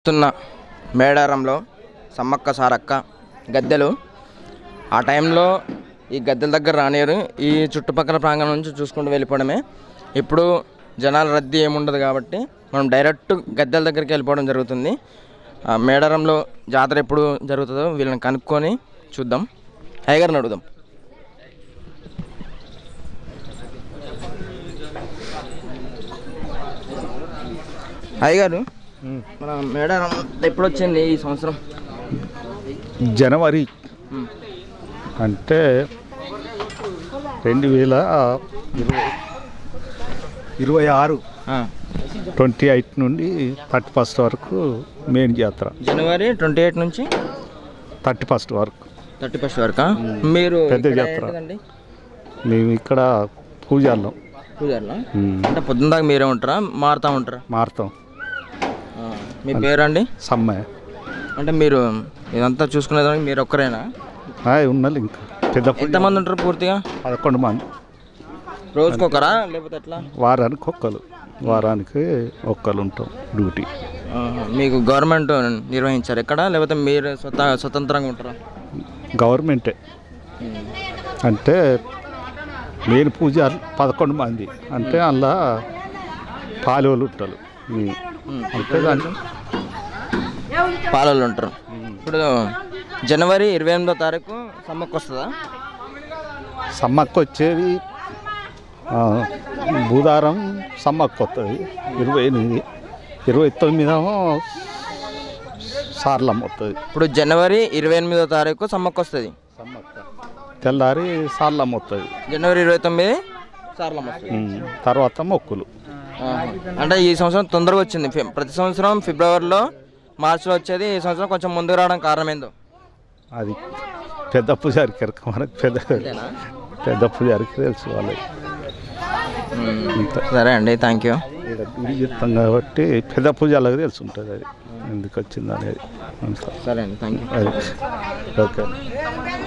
వస్తున్న మేడారంలో సమ్మక్క సారక్క గద్దెలు ఆ టైంలో ఈ గద్దెల దగ్గర రానియరు. ఈ చుట్టుపక్కల ప్రాంగణం నుంచి చూసుకుంటూ వెళ్ళిపోవడమే. ఇప్పుడు జనాల రద్దీ ఏముండదు కాబట్టి మనం డైరెక్ట్ గద్దెల దగ్గరికి వెళ్ళిపోవడం జరుగుతుంది. మేడారంలో జాతర ఎప్పుడు జరుగుతుందో వీళ్ళని కనుక్కొని చూద్దాం. అయ్యగారిని అడుగుదాం. అయ్యగారు, మన మేడారం ఎప్పుడు వచ్చింది ఈ సంవత్సరం? జనవరి అంటే 2026 28 నుండి 31 వరకు మెయిన్ జాతర. జనవరి 28 నుంచి 31 వరకు. 31 వరకు మీరు పెద్ద జాతర. మేము ఇక్కడ పూజార్లో. అంటే పొద్దున్న దాకా మీరే ఉంటారా, మారుతాం? మీ పేరండి? సమ్మయ్య. అంటే మీరు ఇదంతా చూసుకునేదానికి మీరు ఒక్కరేనా? ఉన్నది ఇంకా పెద్ద. ఎంతమంది ఉంటారు పూర్తిగా? 11 మంది. రోజుకొకరా లేకపోతే ఎట్లా? వారానికి ఒక్కరు ఉంటాం డ్యూటీ. మీకు గవర్నమెంట్ నిర్వహించారు ఎక్కడ, లేకపోతే మీరు స్వతంత్రంగా ఉంటారా? గవర్నమెంటే. అంటే మెయిన్ పూజారులు 11 మంది. అంటే అందులో పాలోళ్ళు ఉంటారు. అంటే దాంట్లో పాలలు ఉంటారు. ఇప్పుడు జనవరి 28వ తారీఖు సమ్మక్క వస్తుందా? సమ్మక్క వచ్చేది బుధవారం. సమ్మక్క వస్తుంది 28, 29 సార్లమ్మ వస్తుంది. ఇప్పుడు జనవరి 28వ తారీఖు సమ్మక్క వస్తుంది. తెల్లారి సార్లమ్మ వస్తుంది. జనవరి 29 సార్లమ్మ వస్తుంది. తర్వాత మొక్కులు. అంటే ఈ సంవత్సరం తొందరగా వచ్చింది. ప్రతి సంవత్సరం ఫిబ్రవరిలో, మార్చిలో వచ్చేది. ఈ సంవత్సరం కొంచెం ముందుకు రావడం కారణం ఏందో? అది పెద్ద పూజారికి మనకు పెద్ద పూజారికి తెలుసు వాళ్ళకి. సరే అండి, థ్యాంక్ యూ. చెప్తాం కాబట్టి పెద్ద పూజలకు తెలిసి ఉంటుంది అది ఎందుకు వచ్చింది అనేది. సరే అండి, థ్యాంక్ యూ. ఓకే.